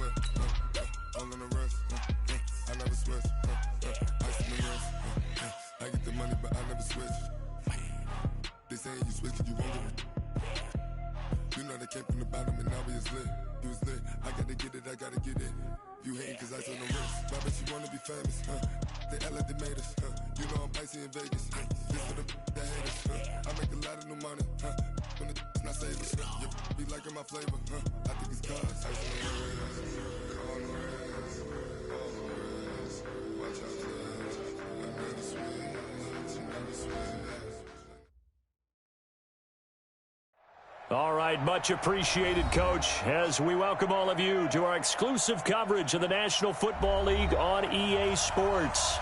well. All on the rest. I never switch. Ice in the wrist. I get the money, but I never switch. They saying you switch, you won't get it. You know they came from the bottom and now we is lit. You was lit. I gotta get it, I gotta get it. You hating cause ice on the wrist. Why bet you wanna be famous, They act like they made us, You know I'm icy in Vegas, This for the that hate us, I make a lot of new money, When the not savers, Be liking my flavor, I think it's cause ice on the wrist. All on the wrist. All on the wrist. Watch out, please. I never switch. You never switch. All right, much appreciated, Coach, as we welcome all of you to our exclusive coverage of the National Football League on EA Sports.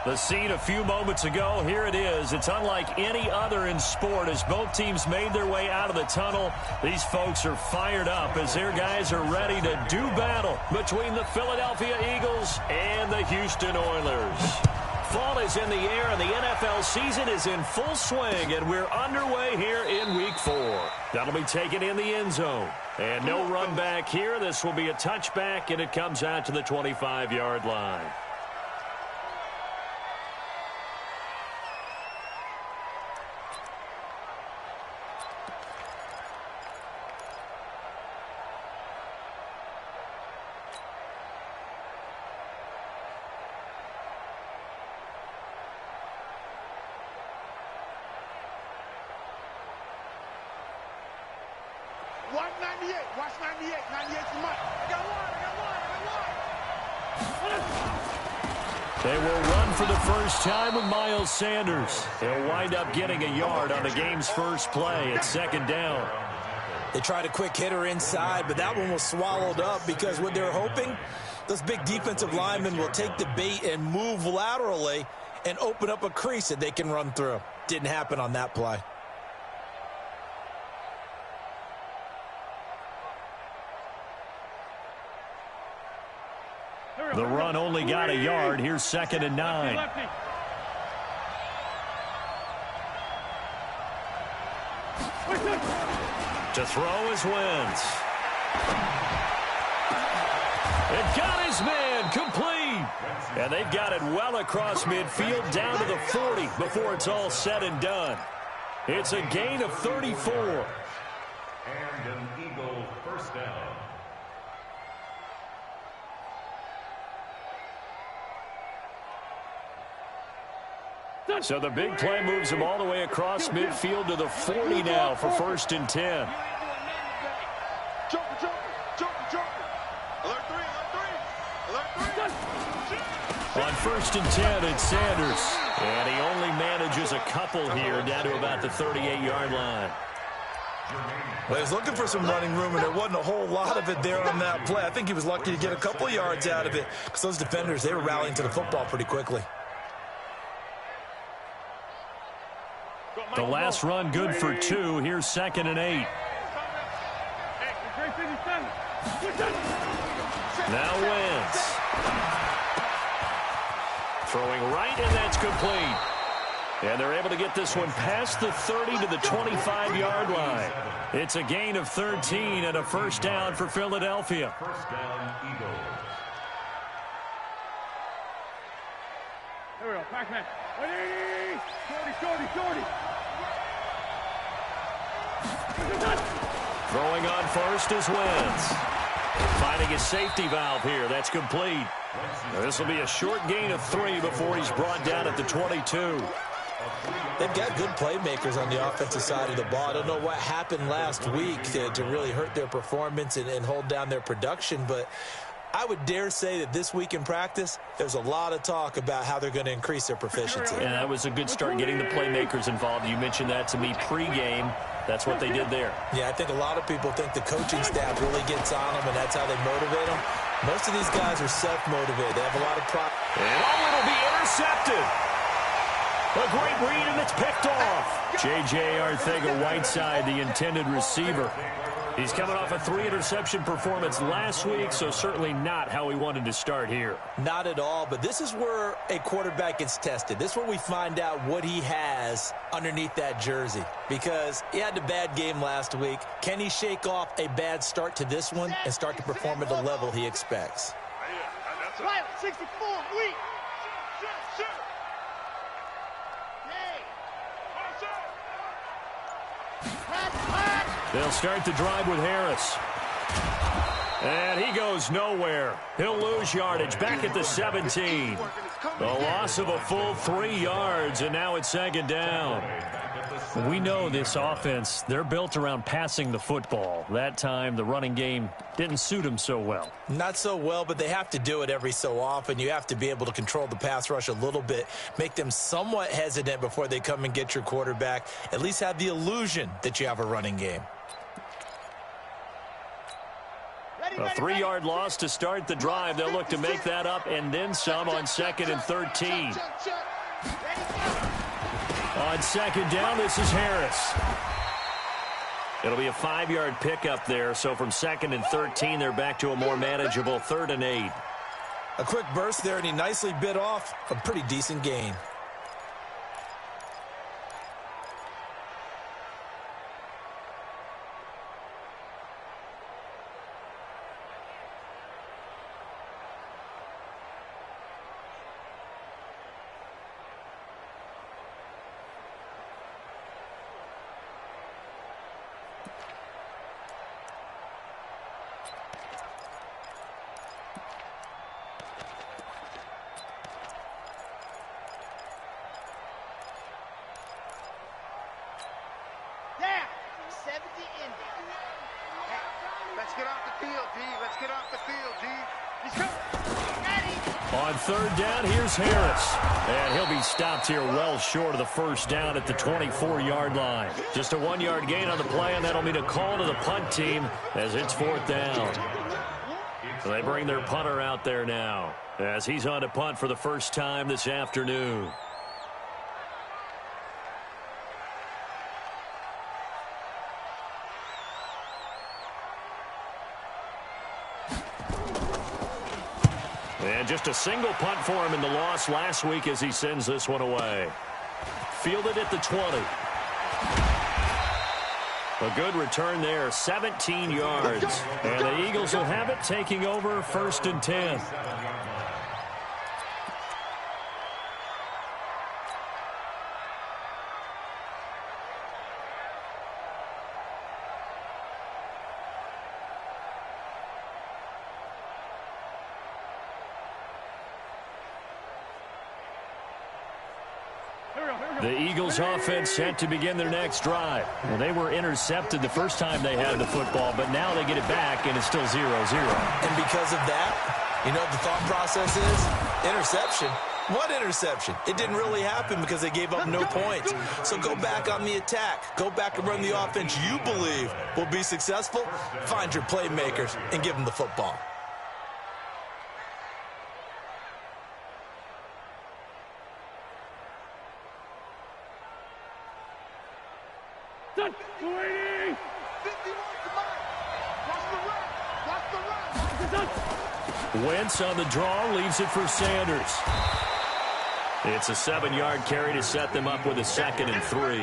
The scene a few moments ago, here it is. It's unlike any other in sport as both teams made their way out of the tunnel. These folks are fired up as their guys are ready to do battle between the Philadelphia Eagles and the Houston Oilers. Fall is in the air, and the NFL season is in full swing, and we're underway here in Week 4. That'll be taken in the end zone. And no run back here. This will be a touchback, and it comes out to the 25-yard line. Watch 98. Watch 98. 98's the money. I got one. They will run for the first time with Miles Sanders. He'll wind up getting a yard on the game's first play. It's second down. They tried a quick hitter inside, but that one was swallowed up because what they're hoping, those big defensive linemen will take the bait and move laterally and open up a crease that they can run through. Didn't happen on that play. The run only got a yard. Here's second and 9. To throw is Wentz. It got his man complete. And they've got it well across midfield down to the 40 before it's all said and done. It's a gain of 34. And an Eagle first down. So the big play moves him all the way across midfield to the 40 now for first and 10. On first and 10, it's Sanders. And he only manages a couple here down to about the 38-yard line. Well, he's looking for some running room, and there wasn't a whole lot of it there on that play. I think he was lucky to get a couple of yards out of it because those defenders, they were rallying to the football pretty quickly. The last run good for 2. Here's second and 8. Now Wentz. Throwing right, and that's complete. And they're able to get this one past the 30 to the 25-yard line. It's a gain of 13 and a first down for Philadelphia. First down, Eagles. Here we go. Pac-Man. 40. Throwing on first is Wentz. Finding his safety valve here. That's complete. This will be a short gain of 3 before he's brought down at the 22. They've got good playmakers on the offensive side of the ball. I don't know what happened last week to really hurt their performance and hold down their production, but I would dare say that this week in practice, there's a lot of talk about how they're going to increase their proficiency. And that was a good start getting the playmakers involved. You mentioned that to me pregame. That's what they did there. Yeah, I think a lot of people think the coaching staff really gets on them, and that's how they motivate them. Most of these guys are self-motivated. They have a lot of pride. And it'll be intercepted. A great read, and it's picked off. J.J. Arcega-Whiteside, the intended receiver. He's coming off a 3-interception performance last week, so certainly not how he wanted to start here. Not at all, but this is where a quarterback gets tested. This is where we find out what he has underneath that jersey, because he had a bad game last week. Can he shake off a bad start to this one and start to perform at the level he expects? 64, weak. They'll start the drive with Harris. And he goes nowhere. He'll lose yardage back at the 17. The loss of a full 3 yards, and now it's second down. We know this offense, they're built around passing the football. That time, the running game didn't suit them so well. Not so well, but they have to do it every so often. You have to be able to control the pass rush a little bit, make them somewhat hesitant before they come and get your quarterback. At least have the illusion that you have a running game. A 3-yard loss to start the drive. They'll look to make that up and then some on 2nd and 13. On second down, this is Harris. It'll be a 5-yard pickup there. So from 2nd and 13, they're back to a more manageable 3rd and 8. A quick burst there, and he nicely bit off a pretty decent gain. Let's get off the field, D. Let's get off the field, D. He's coming. On 3rd down, here's Harris. And he'll be stopped here well short of the 1st down at the 24-yard line. Just a 1-yard gain on the play, and that'll mean a call to the punt team as it's 4th down. So they bring their punter out there now as he's on to punt for the first time this afternoon. And just a single punt for him in the loss last week as he sends this one away. Fielded at the 20. A good return there, 17 yards. And the Eagles will have it, taking over 1st and 10. The Eagles offense set to begin their next drive. Well, they were intercepted the first time they had the football, but now they get it back, and it's still 0-0. And because of that, you know what the thought process is? Interception. What interception? It didn't really happen because they gave up no points. So go back on the attack. Go back and run the offense you believe will be successful. Find your playmakers and give them the football. Wentz on the draw, leaves it for Sanders. It's a 7-yard carry to set them up with a 2nd and 3.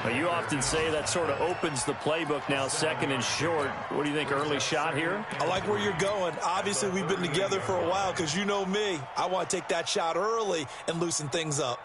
Now, you often say that sort of opens the playbook now, 2nd and short. What do you think, early shot here? I like where you're going. Obviously, we've been together for a while because you know me. I want to take that shot early and loosen things up.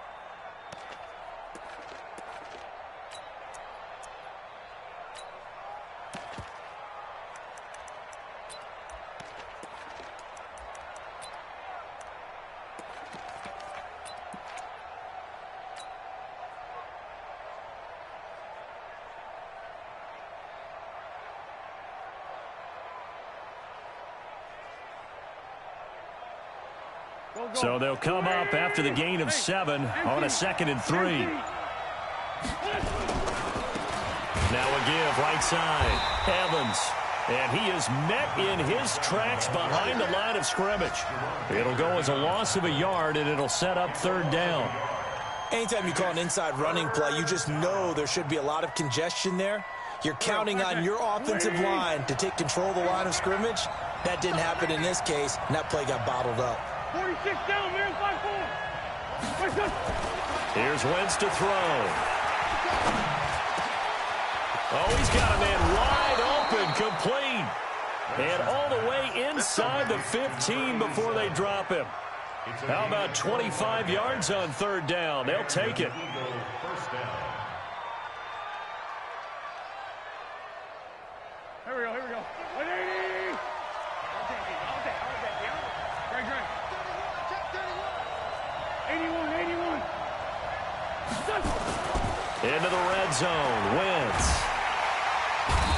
So they'll come up after the gain of 7 on a 2nd and 3. Now a give right side. Evans. And he is met in his tracks behind the line of scrimmage. It'll go as a loss of a yard, and it'll set up 3rd down. Anytime you call an inside running play, you just know there should be a lot of congestion there. You're counting on your offensive line to take control of the line of scrimmage. That didn't happen in this case, and that play got bottled up. 46 down, man, 5-4. Here's Wentz to throw. Oh, he's got a man wide open, complete. And all the way inside the 15 before they drop him. How about 25 yards on third down? They'll take it. Here we go, here we go. 180. Great. 81. Into the red zone. Wentz.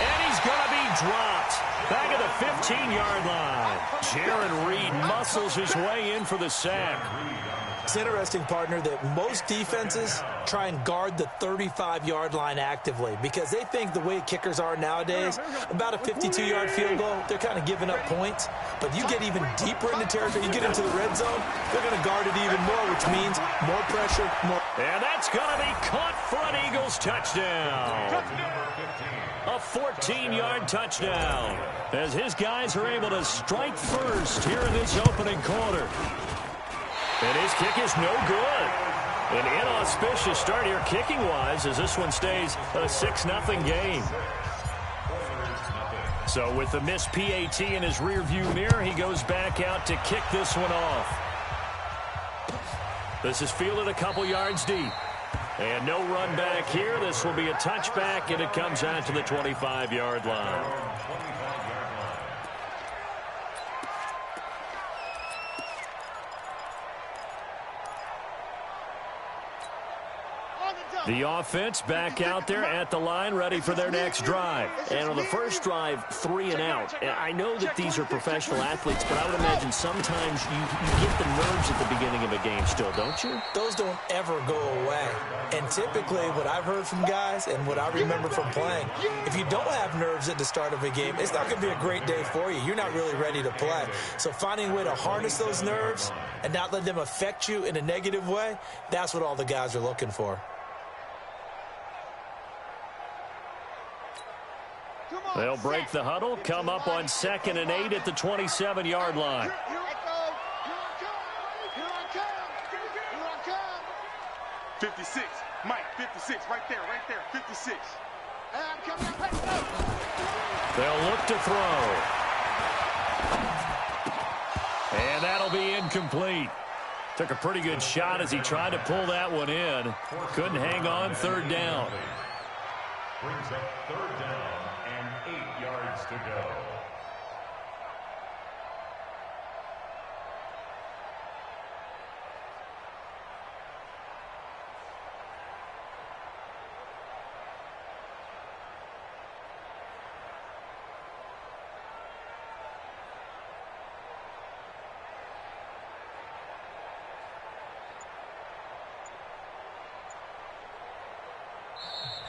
And he's going to be dropped. Back at the 15-yard line. Jaron Reed muscles his way in for the sack. It's interesting, partner, that most defenses try and guard the 35-yard line actively because they think the way kickers are nowadays, about a 52-yard field goal, they're kind of giving up points. But you get even deeper into territory, you get into the red zone, they're going to guard it even more, which means more pressure, more. And that's going to be caught for an Eagles touchdown. A 14-yard touchdown as his guys are able to strike first here in this opening quarter. And his kick is no good. An inauspicious start here kicking-wise as this one stays a 6-0 game. So with the missed PAT in his rearview mirror, he goes back out to kick this one off. This is fielded a couple yards deep. And no run back here. This will be a touchback, and it comes out to the 25-yard line. The offense back out there at the line, ready for their next drive. And on the first drive, 3 and out. And I know that these are professional athletes, but I would imagine sometimes you get the nerves at the beginning of a game still, don't you? Those don't ever go away. And typically what I've heard from guys and what I remember from playing, if you don't have nerves at the start of a game, it's not going to be a great day for you. You're not really ready to play. So finding a way to harness those nerves and not let them affect you in a negative way, that's what all the guys are looking for. They'll break the huddle, come up on 2nd and 8 at the 27-yard line. 56, Mike, 56, right there, 56. They'll look to throw. And that'll be incomplete. Took a pretty good shot as he tried to pull that one in. Couldn't hang on, third down. Brings up third down and 8 yards to go.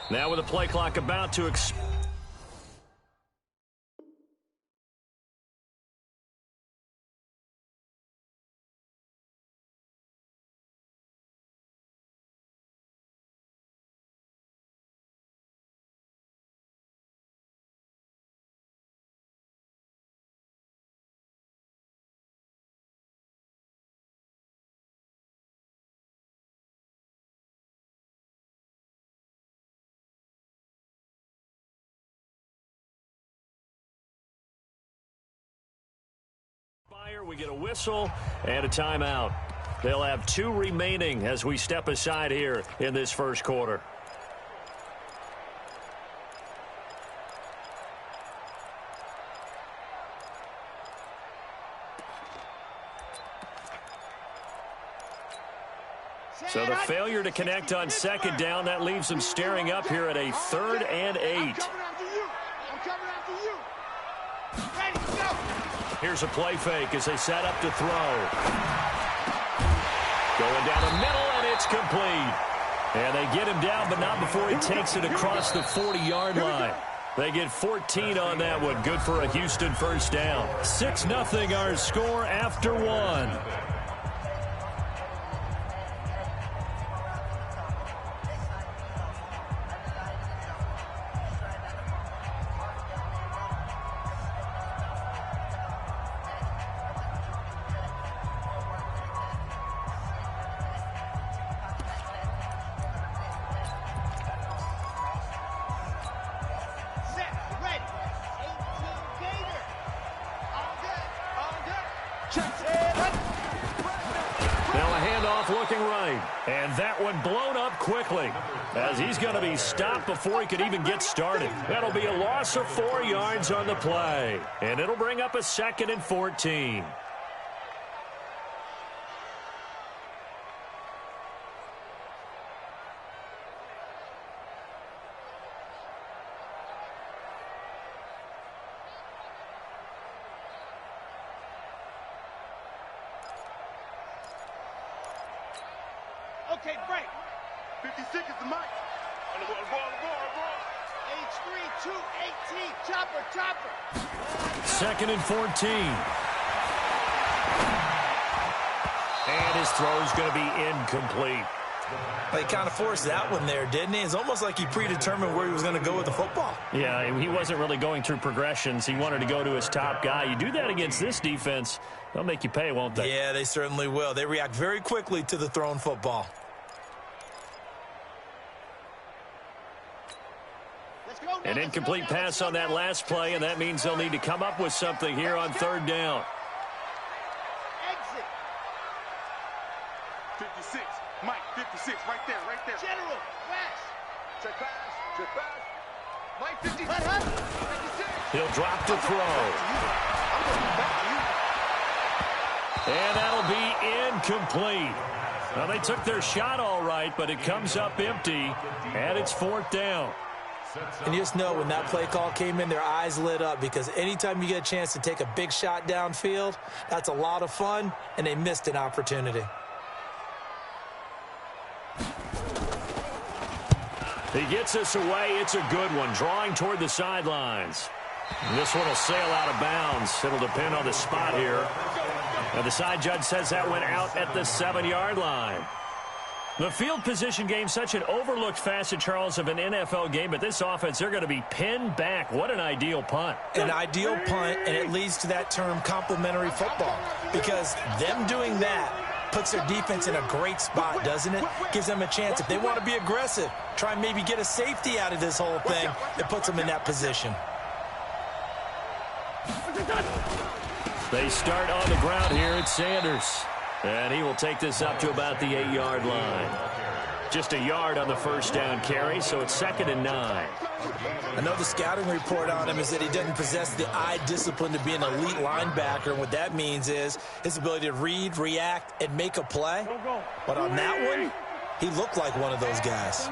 Now with the play clock about to expire. We get a whistle and a timeout. They'll have 2 remaining as we step aside here in this first quarter. So the failure to connect on 2nd down, that leaves them staring up here at a 3rd and 8. I'm coming after you. Ready, go. Here's a play fake as they set up to throw. Going down the middle, and it's complete. And they get him down, but not before he takes it across the 40-yard line. They get 14 on that one. Good for a Houston first down. 6-0 our score after 1. Now a handoff looking right. And that one blown up quickly as he's going to be stopped before he could even get started. That'll be a loss of 4 yards on the play. And it'll bring up a 2nd and 14. Okay, break. 56 is the mic. On the ball. H3, 218. Chopper. 2nd and 14. And his throw's going to be incomplete. Well, he kind of forced that one there, didn't he? It's almost like he predetermined where he was going to go with the football. Yeah, he wasn't really going through progressions. He wanted to go to his top guy. You do that against this defense, they'll make you pay, won't they? Yeah, they certainly will. They react very quickly to the thrown football. An incomplete pass on that last play, and that means they'll need to come up with something here on 3rd down. Exit. 56. Mike, 56. Right there. General, flash. Check pass. Mike, 56. 56. He'll drop to throw. And that'll be incomplete. Well, they took their shot all right, but it comes up empty, and it's 4th down. And you just know when that play call came in, their eyes lit up, because anytime you get a chance to take a big shot downfield, that's a lot of fun, and they missed an opportunity. He gets us away. It's a good one, drawing toward the sidelines. And this one will sail out of bounds. It'll depend on the spot here. And the side judge says that went out at the 7-yard line. The field position game, such an overlooked facet, Charles, of an NFL game, but this offense, they're going to be pinned back. What an ideal punt. An ideal punt, and it leads to that term complementary football, because them doing that puts their defense in a great spot, doesn't it? Gives them a chance. If they want to be aggressive, try and maybe get a safety out of this whole thing, it puts them in that position. They start on the ground here at Sanders. And he will take this up to about the 8-yard line. Just a yard on the 1st down carry, so it's 2nd and 9. I know the scouting report on him is that he doesn't possess the eye discipline to be an elite linebacker. And what that means is his ability to read, react, and make a play. But on that one, he looked like one of those guys.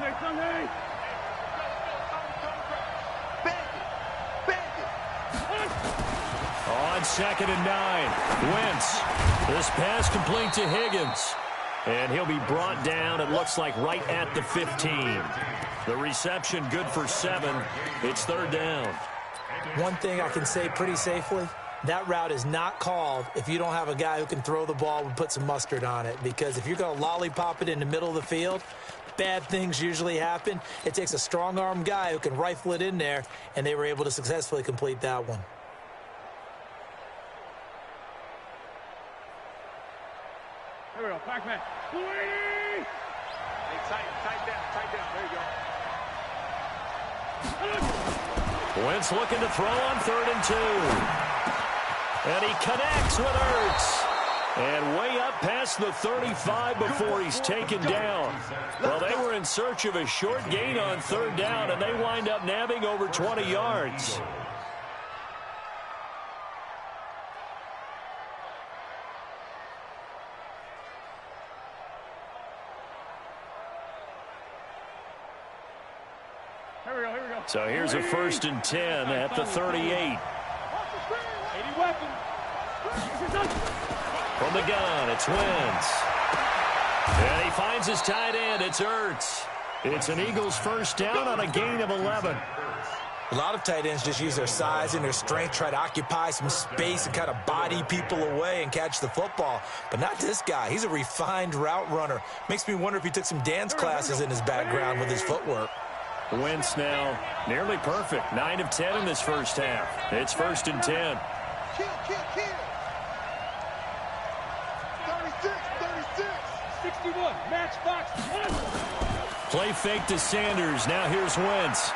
On 2nd and 9, Wentz. This pass complete to Higgins. And he'll be brought down, it looks like, right at the 15. The reception good for 7. It's 3rd down. One thing I can say pretty safely, that route is not called if you don't have a guy who can throw the ball and put some mustard on it. Because if you're going to lollipop it in the middle of the field, bad things usually happen. It takes a strong-arm guy who can rifle it in there, and they were able to successfully complete that one. Here we go, Pac-Man. Hey, tight down. There you go. Wentz looking to throw on 3rd and 2. And he connects with Ertz. And way up past the 35 before he's taken down. Well, they were in search of a short gain on 3rd down, and they wind up nabbing over 20 yards. So here's a 1st and 10 at the 38. From the gun, it's Wentz. And he finds his tight end. It's Ertz. It's an Eagles 1st down on a gain of 11. A lot of tight ends just use their size and their strength, try to occupy some space and kind of body people away and catch the football. But not this guy. He's a refined route runner. Makes me wonder if he took some dance classes in his background with his footwork. Wentz now nearly perfect. 9 of 10 in this 1st half. It's 1st and 10. Kill. 36. 61, matchbox. Play fake to Sanders. Now here's Wentz.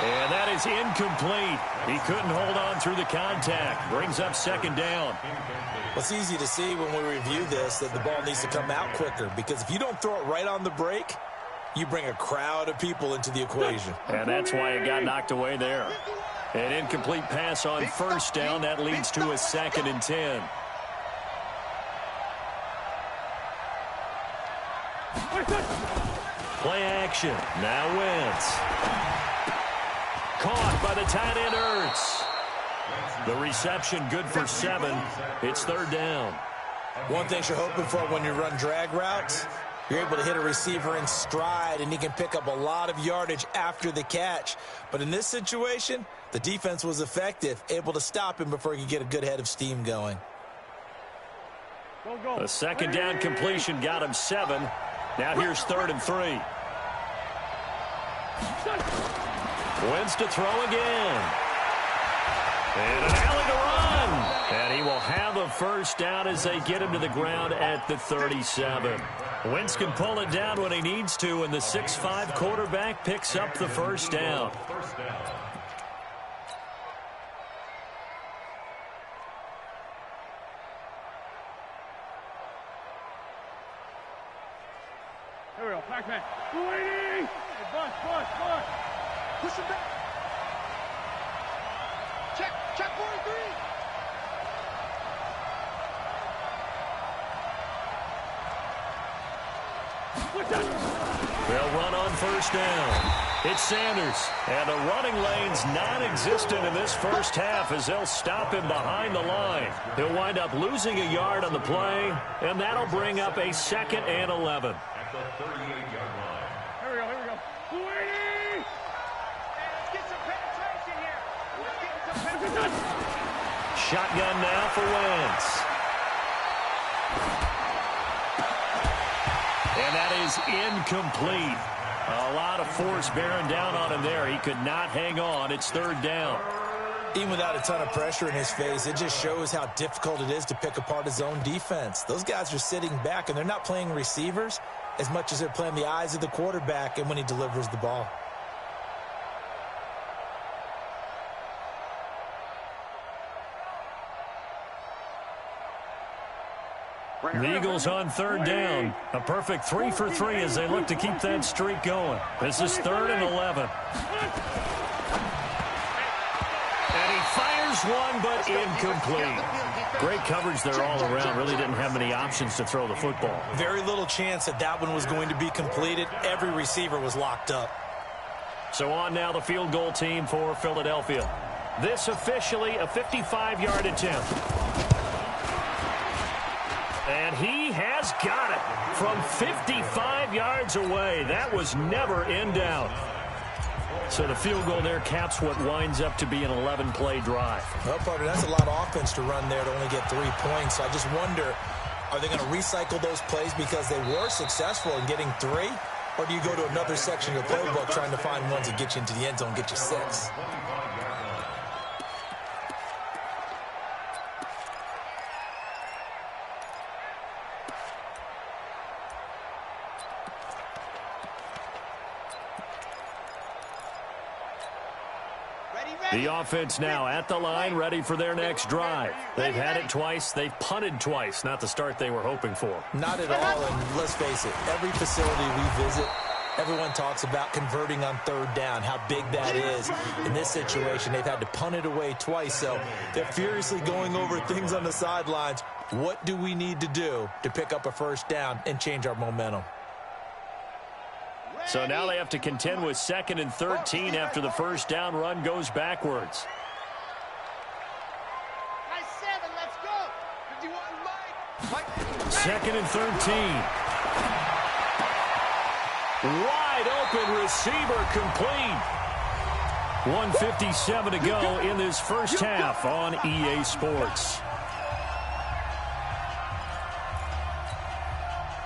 And that is incomplete. He couldn't hold on through the contact. Brings up second down. Well, it's easy to see when we review this that the ball needs to come out quicker, because if you don't throw it right on the break, you bring a crowd of people into the equation. And that's why it got knocked away there. An incomplete pass on first down. That leads to a 2nd and 10. Play action. Now Wentz. Caught by the tight end Ertz. The reception good for 7. It's 3rd down. One thing you're hoping for when you run drag routes, you're able to hit a receiver in stride, and he can pick up a lot of yardage after the catch. But in this situation, the defense was effective, able to stop him before he could get a good head of steam going. A 2nd down completion got him 7. Now here's 3rd and 3. Wentz to throw again. And an alley to run. And he will have a first down as they get him to the ground at the 37. Wentz can pull it down when he needs to, and the 6'5" quarterback picks up the first down. Here we go, Pac-Man. 280! Hey, bus. Push him back. Check 43. They'll run on first down. It's Sanders. And the running lane's non-existent in this first half as they'll stop him behind the line. He'll wind up losing a yard on the play, and that'll bring up a 2nd and 11. At the 38-yard line. Here we go. 280! Let's get some penetration here. Let's get some penetration. Shotgun now for Wentz. And that is incomplete. A lot of force bearing down on him there. He could not hang on. It's 3rd down. Even without a ton of pressure in his face, it just shows how difficult it is to pick apart his own defense. Those guys are sitting back, and they're not playing receivers as much as they're playing the eyes of the quarterback and when he delivers the ball. The Eagles on 3rd down. A perfect 3 for 3 as they look to keep that streak going. This is 3rd and 11. And he fires one, but incomplete. Great coverage there all around. Really didn't have many options to throw the football. Very little chance that that one was going to be completed. Every receiver was locked up. So on now the field goal team for Philadelphia. This officially a 55-yard attempt. And he has got it from 55 yards away. That was never in doubt. So the field goal there caps what winds up to be an 11-play drive. Well, partner, that's a lot of offense to run there to only get 3 points. So I just wonder, are they going to recycle those plays because they were successful in getting 3? Or do you go to another section of the playbook trying to find ones that get you into the end zone, get you 6? The offense now at the line, ready for their next drive. They've had it twice. They've punted twice. Not the start they were hoping for. Not at all, and let's face it, every facility we visit, everyone talks about converting on 3rd down, how big that is. In this situation, they've had to punt it away twice, so they're furiously going over things on the sidelines. What do we need to do to pick up a first down and change our momentum? So now they have to contend with 2nd and 13 after the first down run goes backwards. Nice 7, let's go. 51, Mike. 2nd and 13. Wide open receiver complete. 1:57 to go in this first half on EA Sports.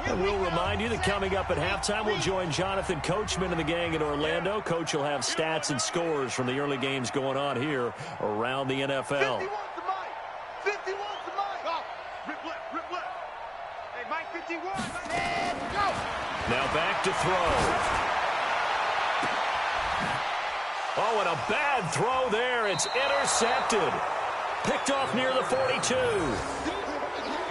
And we'll remind you that coming up at halftime, we'll join Jonathan Coachman and the gang in Orlando. Coach will have stats and scores from the early games going on here around the NFL. 51 to Mike. 51 to Mike. Oh, rip left. Hey, Mike, 51. Let's go. Now back to throw. Oh, and a bad throw there. It's intercepted. Picked off near the 42.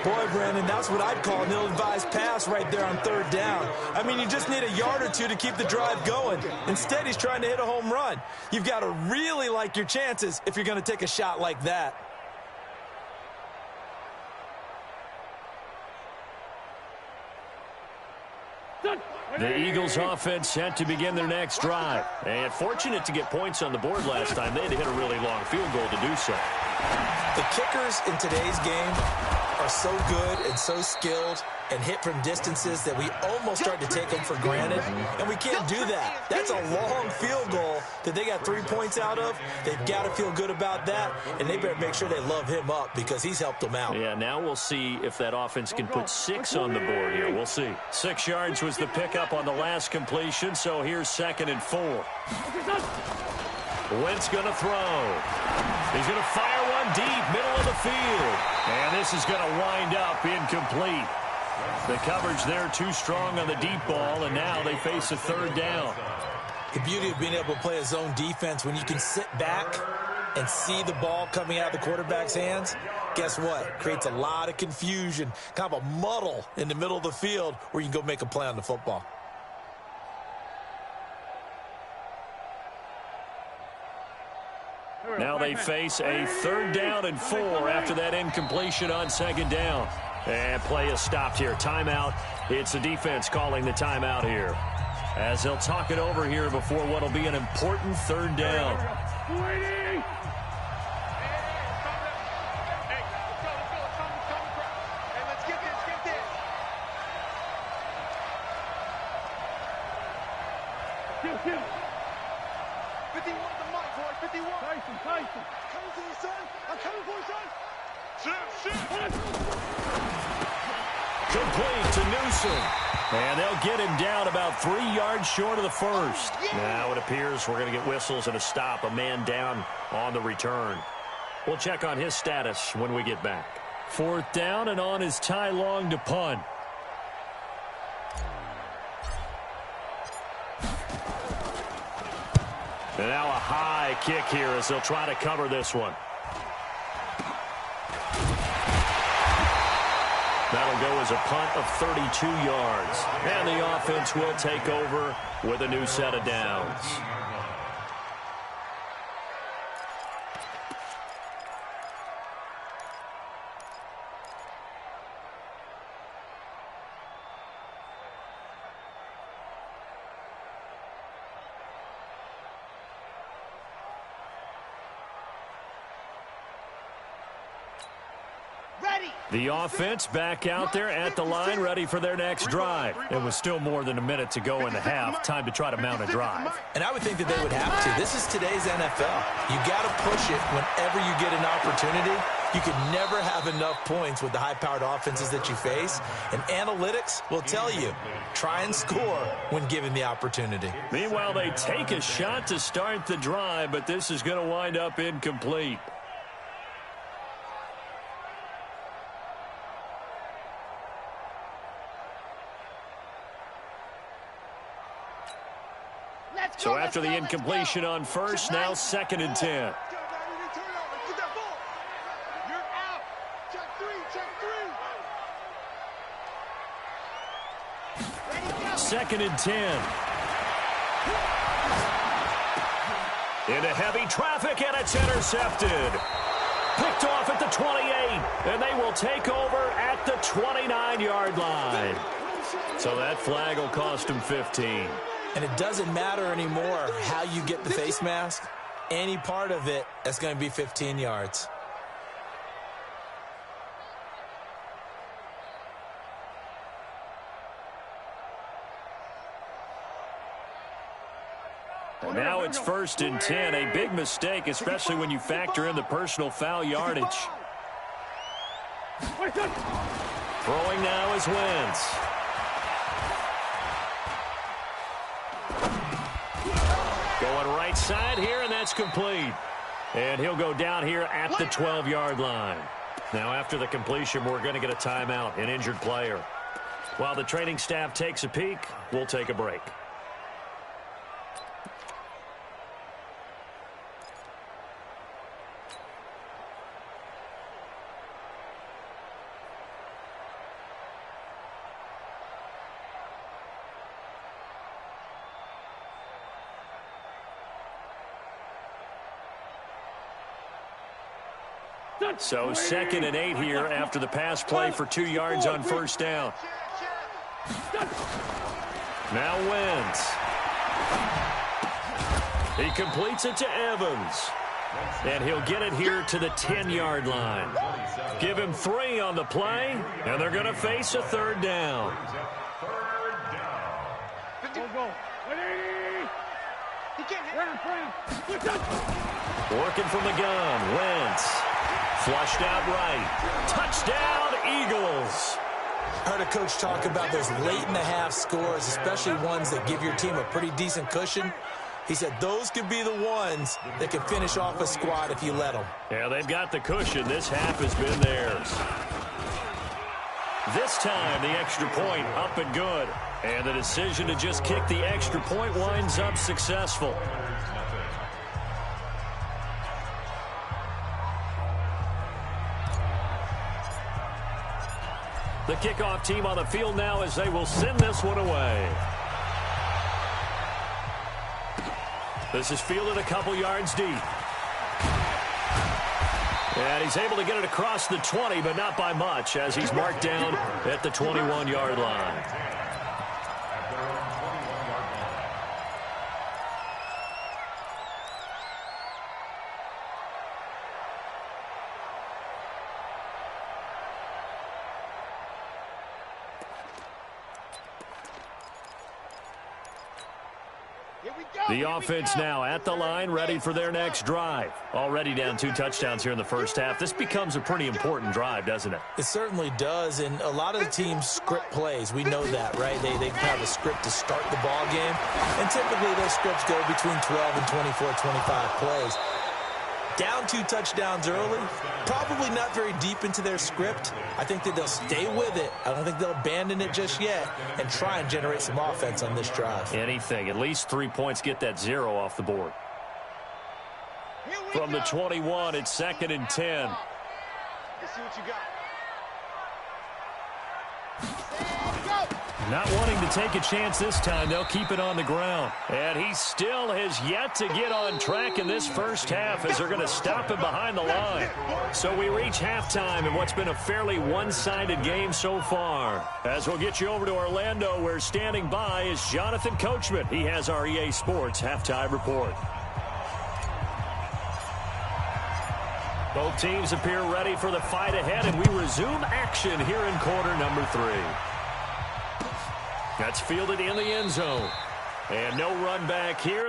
Boy, Brandon, that's what I'd call an ill-advised pass right there on third down. I mean, you just need a yard or two to keep the drive going. Instead, he's trying to hit a home run. You've got to really like your chances if you're going to take a shot like that. The Eagles offense set to begin their next drive. And fortunate to get points on the board last time. They had to hit a really long field goal to do so. The kickers in today's game are so good and so skilled and hit from distances that we almost start to take them for granted, and we can't do that. That's a long field goal that they got 3 points out of. They've got to feel good about that, and they better make sure they love him up because he's helped them out. Yeah, now we'll see if that offense can put 6 on the board here. We'll see. 6 yards was the pickup on the last completion, so here's 2nd and 4. Wentz going to throw. He's going to fire one deep, middle of the field. And this is going to wind up incomplete. The coverage there too strong on the deep ball, and now they face a 3rd down. The beauty of being able to play a zone defense when you can sit back and see the ball coming out of the quarterback's hands, guess what? Creates a lot of confusion, kind of a muddle in the middle of the field where you can go make a play on the football. Now they face a 3rd down and 4 after that incompletion on 2nd down. And play is stopped here. Timeout. It's the defense calling the timeout here, as they'll talk it over here before what will be an important 3rd down. Complete to Newsom. And they'll get him down about 3 yards short of the first. Now it appears we're going to get whistles and a stop. A man down on the return. We'll check on his status when we get back. 4th down, and on is Ty Long to punt. And now a high kick here as they'll try to cover this one. That'll go as a punt of 32 yards. And the offense will take over with a new set of downs. The offense back out there at the line, ready for their next drive. It was still more than a minute to go in the half. Time to try to mount a drive. And I would think that they would have to. This is today's NFL. You got to push it whenever you get an opportunity. You can never have enough points with the high-powered offenses that you face. And analytics will tell you, try and score when given the opportunity. Meanwhile, they take a shot to start the drive, but this is going to wind up incomplete. So after the incompletion on first, now 2nd and 10. 2nd and 10. Into heavy traffic, and it's intercepted. Picked off at the 28, and they will take over at the 29-yard line. So that flag will cost them 15. And it doesn't matter anymore how you get the face mask. Any part of it, that's going to be 15 yards. And now it's 1st and 10. A big mistake, especially when you factor in the personal foul yardage. Throwing now is Wentz. Going right side here, and that's complete. And he'll go down here at the 12-yard line. Now after the completion, we're going to get a timeout, an injured player. While the training staff takes a peek, we'll take a break. So 2nd and 8 here after the pass play for 2 yards on first down. Now Wentz. He completes it to Evans. And he'll get it here to the 10-yard line. Give him 3 on the play, and they're going to face a 3rd down. Working from the gun, Wentz. Flushed out right. Touchdown, Eagles. I heard a coach talk about those late-in-the-half scores, especially ones that give your team a pretty decent cushion. He said those could be the ones that can finish off a squad if you let them. Yeah, they've got the cushion. This half has been theirs. This time, the extra point up and good. And the decision to just kick the extra point winds up successful. The kickoff team on the field now as they will send this one away. This is fielded a couple yards deep. And he's able to get it across the 20, but not by much, as he's marked down at the 21-yard line. The offense now at the line, ready for their next drive. Already down 2 touchdowns here in the first half. This becomes a pretty important drive, doesn't it? It certainly does, and a lot of the teams script plays. We know that, right? They have a script to start the ball game, and typically those scripts go between 12 and 24, 25 plays. Down 2 touchdowns early, probably not very deep into their script. I think that they'll stay with it. I don't think they'll abandon it just yet and try and generate some offense on this drive. Anything. At least 3 points, get that 0 off the board. From the 21, it's 2nd and 10. Let's see what you got. Not wanting to take a chance this time, they'll keep it on the ground. And he still has yet to get on track in this first half as they're going to stop him behind the line. So we reach halftime in what's been a fairly one-sided game so far. As we'll get you over to Orlando, where standing by is Jonathan Coachman. He has our EA Sports halftime report. Both teams appear ready for the fight ahead, and we resume action here in quarter number 3. That's fielded in the end zone. And no run back here.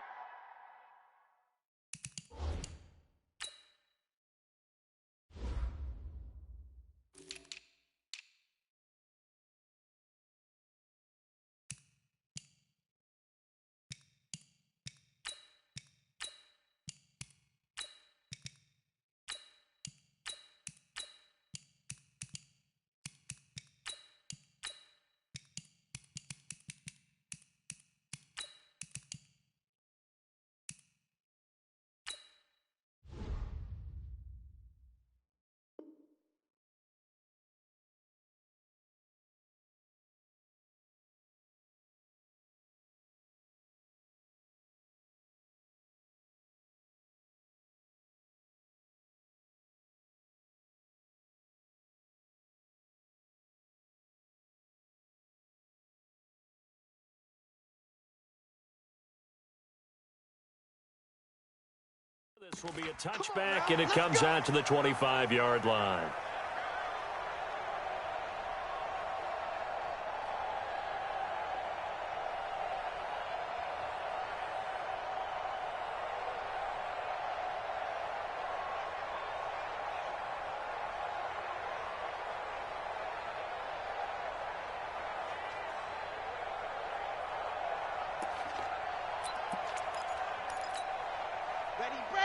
This will be a touchback, and it comes out to the 25-yard line.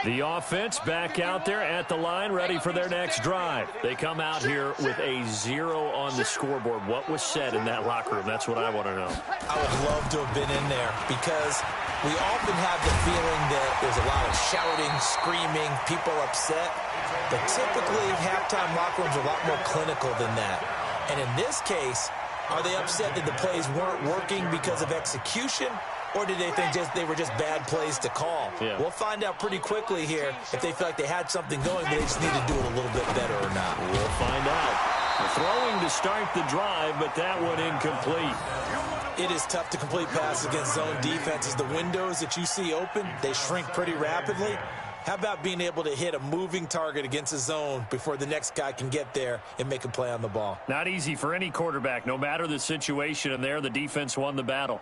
The offense back out there at the line, ready for their next drive. They come out here with a 0 on the scoreboard. What was said in that locker room? That's what I want to know. I would love to have been in there because we often have the feeling that there's a lot of shouting, screaming, people upset. But typically, halftime locker rooms are a lot more clinical than that. And in this case, are they upset that the plays weren't working because of execution? Or did they think they were just bad plays to call? Yeah. We'll find out pretty quickly here if they feel like they had something going, but they just need to do it a little bit better or not. We'll find out. Throwing to start the drive, but that one incomplete. It is tough to complete passes against zone defenses. The windows that you see open, they shrink pretty rapidly. How about being able to hit a moving target against a zone before the next guy can get there and make a play on the ball? Not easy for any quarterback, no matter the situation, and there the defense won the battle.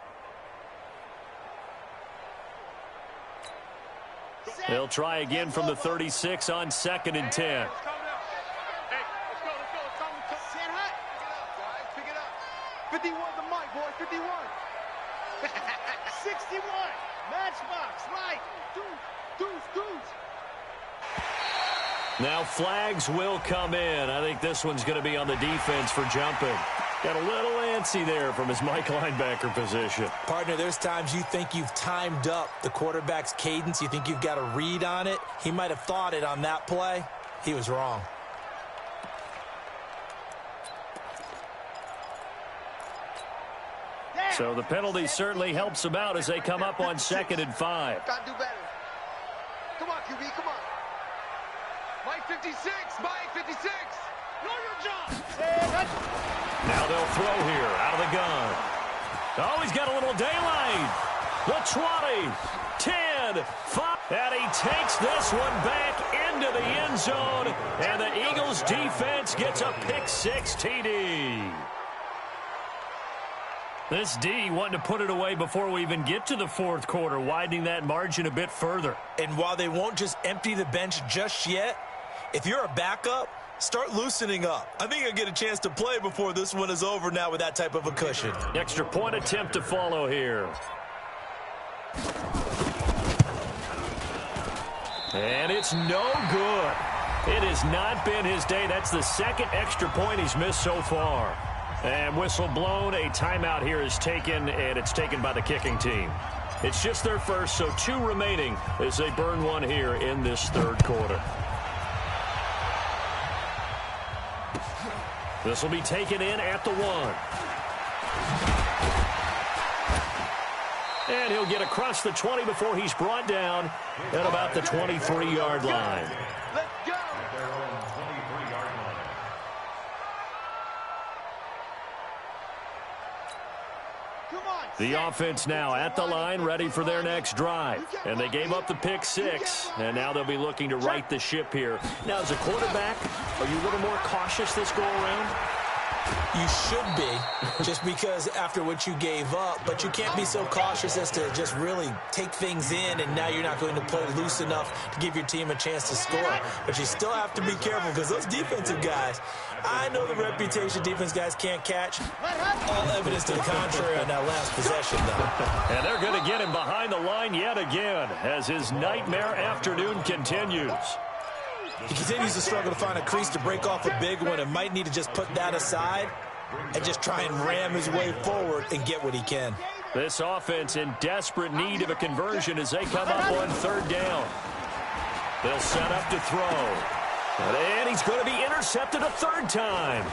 They'll try again from the 36 on 2nd and 10. Hey, let's go. Stand high. Pick it up. 51 the mic, boy. 51. 61. Matchbox. Right. Deuce. Now flags will come in. I think this one's going to be on the defense for jumping. Got a little antsy there from his Mike linebacker position. Partner, there's times you think you've timed up the quarterback's cadence. You think you've got a read on it. He might have thought it on that play. He was wrong. So the penalty certainly helps them out as they come up on 2nd and 5. Gotta do better. Come on, QB, come on. Mike 56, Mike 56. Know your job. Now they'll throw here out of the gun. Oh, he's got a little daylight. The 20, 10, 5. And he takes this one back into the end zone. And the Eagles defense gets a pick-6 TD. This D wanting to put it away before we even get to the 4th quarter, widening that margin a bit further. And while they won't just empty the bench just yet, if you're a backup, start loosening up. I think you'll get a chance to play before this one is over now with that type of a cushion. Extra point attempt to follow here. And it's no good. It has not been his day. That's the 2nd extra point he's missed so far. And whistle blown, a timeout here is taken, and it's taken by the kicking team. It's just their first, so 2 remaining as they burn one here in this 3rd quarter. This will be taken in at the 1. And he'll get across the 20 before he's brought down at about the 23-yard line. Let's go. The offense now at the line, ready for their next drive. And they gave up the pick-6, and now they'll be looking to right the ship here. Now, as a quarterback, are you a little more cautious this go-around? You should be, just because after what you gave up, but you can't be so cautious as to just really take things in, and now you're not going to play loose enough to give your team a chance to score. But you still have to be careful because those defensive guys, I know the reputation defense guys can't catch. All evidence to the contrary on that last possession, though. And they're going to get him behind the line yet again as his nightmare afternoon continues. He continues to struggle to find a crease to break off a big one and might need to just put that aside and just try and ram his way forward and get what he can. This offense in desperate need of a conversion as they come up on 3rd down. They'll set up to throw. And he's going to be intercepted a 3rd time.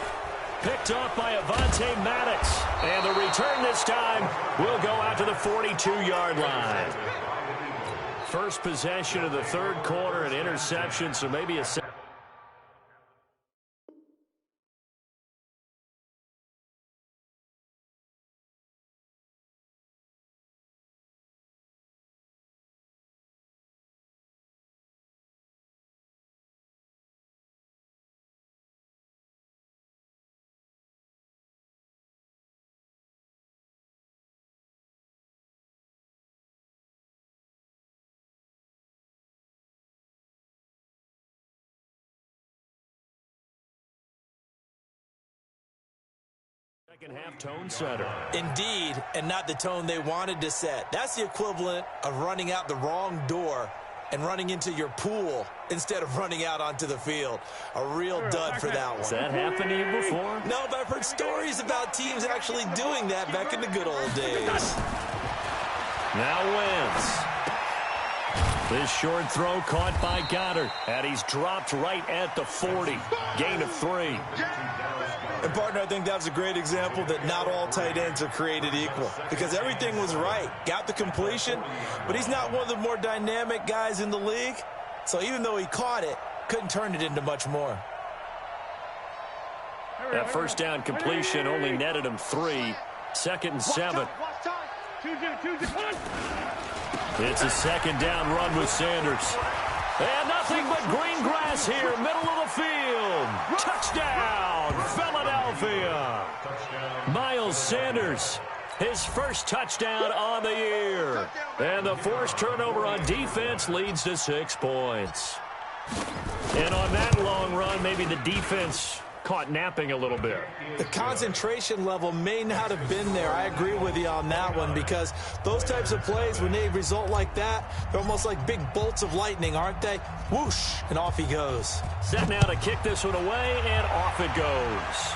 Picked off by Avonte Maddox. And the return this time will go out to the 42-yard line. First possession of the 3rd quarter, an interception, so maybe a second. Second half tone setter. Indeed, and not the tone they wanted to set. That's the equivalent of running out the wrong door and running into your pool instead of running out onto the field. A real dud for that one. Has that happened to you before? No, but I've heard stories about teams actually doing that back in the good old days. Now Wentz. This short throw caught by Goddard, and he's dropped right at the 40. Gain of 3. And, partner, I think that's a great example that not all tight ends are created equal, because everything was right. Got the completion, but he's not one of the more dynamic guys in the league. So even though he caught it, couldn't turn it into much more. That first down completion only netted him 3. 2nd and 7. It's a second down run with Sanders. And nothing but green grass here, middle of the field. Touchdown, Philadelphia. Miles Sanders, his first touchdown on the year. And the forced turnover on defense leads to 6 points. And on that long run, maybe the defense caught napping a little bit. The concentration level may not have been there. I agree with you on that one, because those types of plays, when they result like that, they're almost like big bolts of lightning, aren't they? Whoosh, and off he goes. Set now to kick this one away, and off it goes.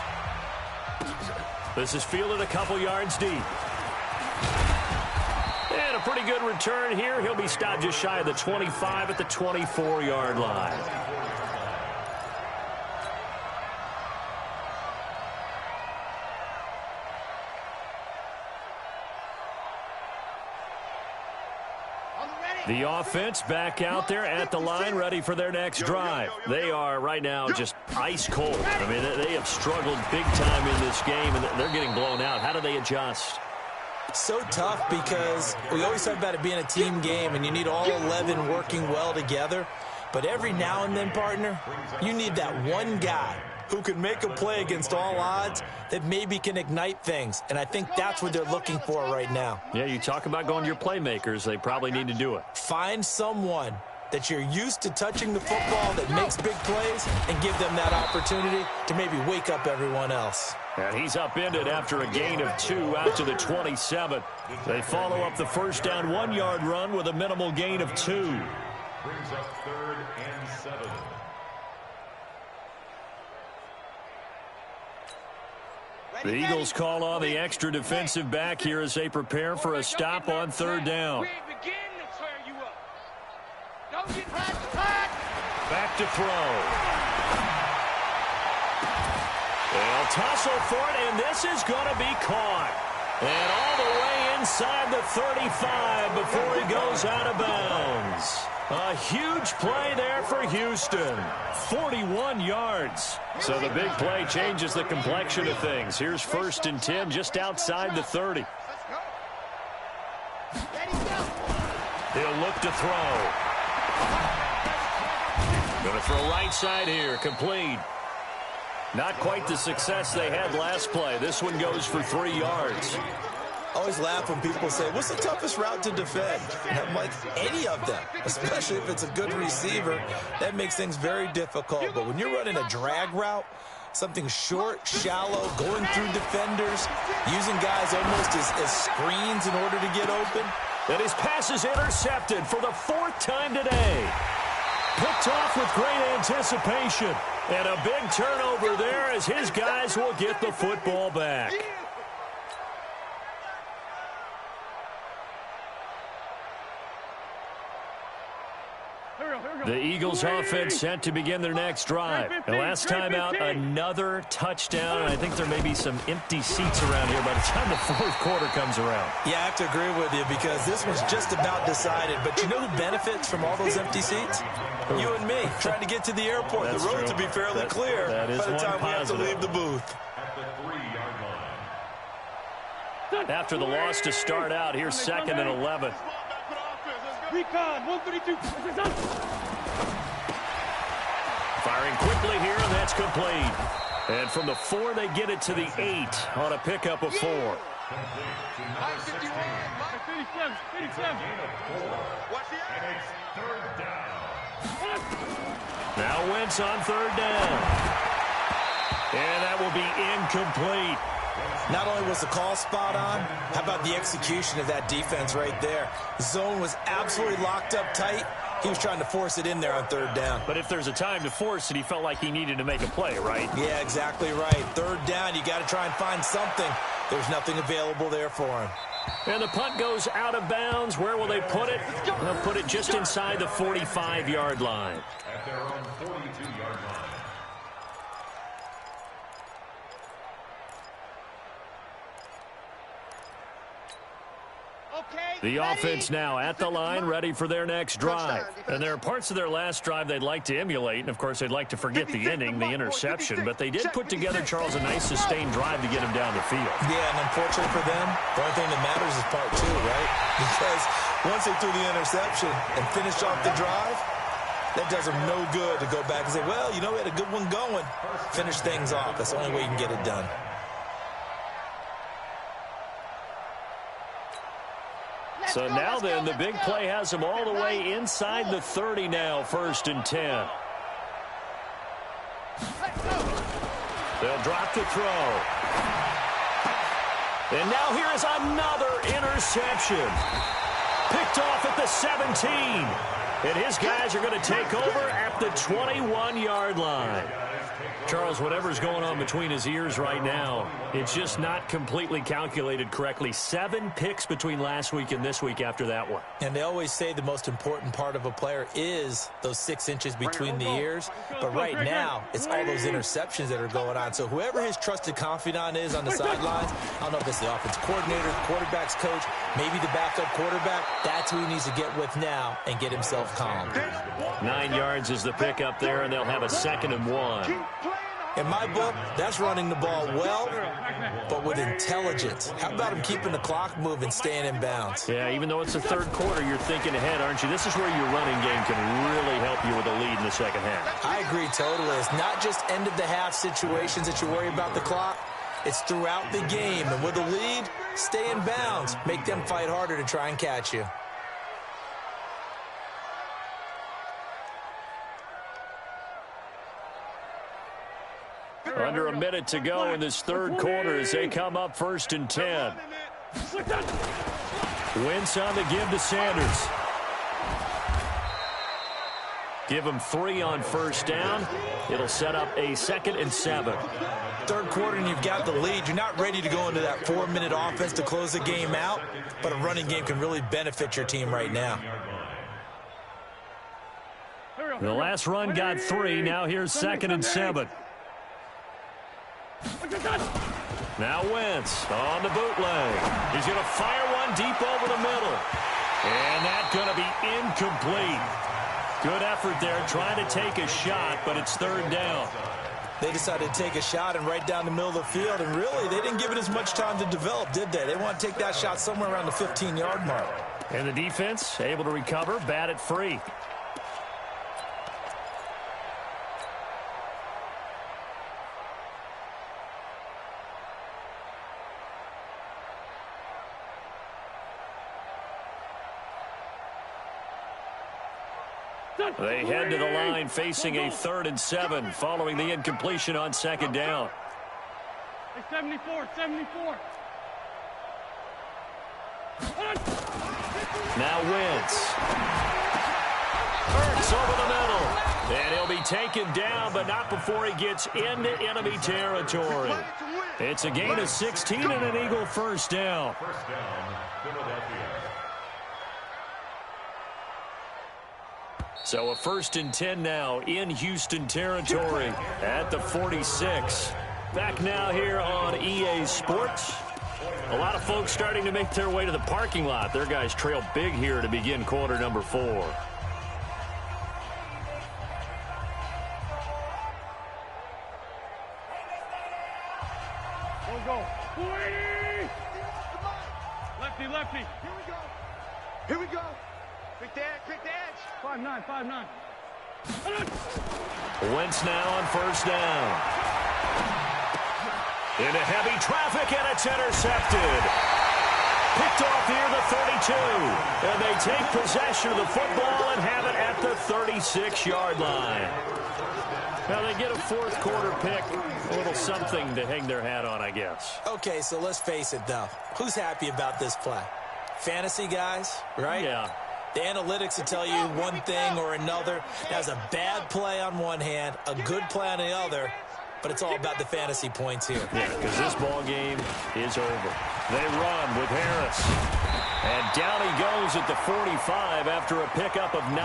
This is fielded a couple yards deep. And a pretty good return here. He'll be stopped just shy of the 25 at the 24-yard line. The offense back out there at the line, ready for their next drive. They are right now just ice cold. I mean, they have struggled big time in this game, and they're getting blown out. How do they adjust? So tough, because we always talk about it being a team game, and you need all 11 working well together. But every now and then, partner, you need that one guy who can make a play against all odds that maybe can ignite things. And I think that's what they're looking for right now. Yeah, you talk about going to your playmakers. They probably need to do it. Find someone that you're used to touching the football that makes big plays and give them that opportunity to maybe wake up everyone else. And he's upended after a gain of 2 out to the 27. They follow up the first down 1-yard run with a minimal gain of 2. Brings up 3rd and 7. The Eagles call on the extra defensive back here as they prepare for a stop on 3rd down. Back to throw. They'll tussle for it, and this is going to be caught. And all the way inside the 35 before he goes out of bounds. A huge play there for Houston. 41 yards. So the big play changes the complexion of things. Here's 1st and 10 just outside the 30. He'll look to throw. Going to throw right side here. Complete. Not quite the success they had last play. This one goes for 3 yards. I always laugh when people say, what's the toughest route to defend? And I'm like, any of them, especially if it's a good receiver. That makes things very difficult. But when you're running a drag route, something short, shallow, going through defenders, using guys almost as screens in order to get open. And his pass is intercepted for the 4th time today. Picked off with great anticipation. And a big turnover there as his guys will get the football back. The Eagles offense set to begin their next drive. And last time out, another touchdown. And I think there may be some empty seats around here by the time the 4th quarter comes around. Yeah, I have to agree with you, because this one's just about decided. But you know who benefits from all those empty seats? You and me, trying to get to the airport. That's the road true. to be fairly clear by the time we have to leave the booth. At the 3-yard line. After the loss to start out, here's 2nd and 11. Recon, 132. Firing quickly here, and that's complete. And from the 4, they get it to the 8 on a pickup of 4. Complete to number 16. 57. And it's 3rd down. Now Wentz on 3rd down. And that will be incomplete. Not only was the call spot on, how about the execution of that defense right there? The zone was absolutely locked up tight. He was trying to force it in there on 3rd down. But if there's a time to force it, he felt like he needed to make a play, right? Yeah, exactly right. 3rd down, you got to try and find something. There's nothing available there for him. And the punt goes out of bounds. Where will they put it? They'll put it just inside the 45-yard line. At their own 42-yard line. The offense now at the line, ready for their next drive. And there are parts of their last drive they'd like to emulate. And, of course, they'd like to forget the ending, the interception. But they did put together, Charles, a nice sustained drive to get him down the field. Yeah, and unfortunately for them, the only thing that matters is part two, right? Because once they threw the interception and finished off the drive, that does them no good to go back and say, well, you know, we had a good one going. Finish things off. That's the only way you can get it done. So now then, the big play has them all the way inside the 30 now, 1st and 10. They'll drop the throw. And now here is another interception. Picked off at the 17. And his guys are going to take over at the 21-yard line. Charles, whatever's going on between his ears right now, it's just not completely calculated correctly. 7 picks between last week and this week after that one. And they always say the most important part of a player is those 6 inches between the ears. But right now, it's all those interceptions that are going on. So whoever his trusted confidant is on the sidelines, I don't know if it's the offense coordinator, the quarterback's coach, maybe the backup quarterback, that's who he needs to get with now and get himself calm. 9 yards is the pick up there, and they'll have a 2nd and 1. In my book, that's running the ball well, but with intelligence. How about him keeping the clock moving, staying in bounds? Yeah, even though it's the 3rd quarter, you're thinking ahead, aren't you? This is where your running game can really help you with a lead in the 2nd half. I agree totally. It's not just end-of-the-half situations that you worry about the clock. It's throughout the game. And with a lead, stay in bounds. Make them fight harder to try and catch you. Under a minute to go in this 3rd quarter as they come up 1st and 10. Wentz on the give to Sanders. Give him 3 on 1st down. It'll set up a 2nd and 7. 3rd quarter and you've got the lead. You're not ready to go into that 4-minute offense to close the game out, but a running game can really benefit your team right now. The last run got 3. Now here's 2nd and 7. Now Wentz on the bootleg. He's going to fire one deep over the middle. And that's going to be incomplete. Good effort there trying to take a shot, but it's 3rd down. They decided to take a shot and right down the middle of the field, and really, they didn't give it as much time to develop, did they? They want to take that shot somewhere around the 15-yard mark. And the defense able to recover, bat it free. They head to the line facing a 3rd and 7 following the incompletion on 2nd down. 74. Now Wentz. Hurts over the middle. And he'll be taken down, but not before he gets into enemy territory. It's a gain of 16 and an Eagle 1st down. 1st down, Philadelphia. So a 1st and 10 now in Houston territory at the 46. Back now here on EA Sports. A lot of folks starting to make their way to the parking lot. Their guys trail big here to begin quarter number 4. Go. 280. Lefty. Here we go. Quick dash. 5'9". Wentz now on 1st down. Into heavy traffic, and it's intercepted. Picked off here, the 32. And they take possession of the football and have it at the 36-yard line. Now they get a 4th quarter pick. A little something to hang their hat on, I guess. Okay, so let's face it, though. Who's happy about this play? Fantasy guys, right? Yeah. The analytics will tell you one thing or another. That was a bad play on one hand, a good play on the other. but it's all about the fantasy points here. Yeah, because this ball game is over. They run with Harris. And down he goes at the 45 after a pickup of 9.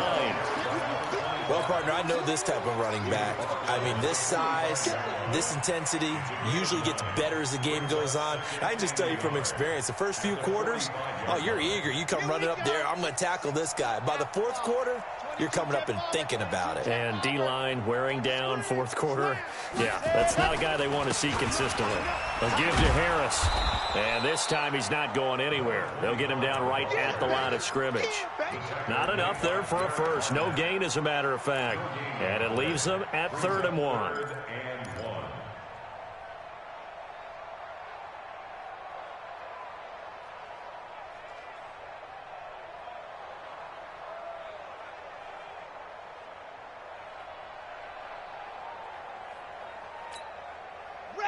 Well, partner, I know this type of running back. I mean, this size, this intensity usually gets better as the game goes on. I can just tell you from experience, the first few quarters, oh, you're eager. You come running up there, I'm going to tackle this guy. By the fourth quarter, you're coming up and thinking about it. And D-line wearing down fourth quarter. Yeah, that's not a guy they want to see consistently. They'll give to Harris. And this time he's not going anywhere. They'll get him down right at the line of scrimmage. Not enough there for a first. No gain, as a matter of fact. And it leaves them at 3rd and 1.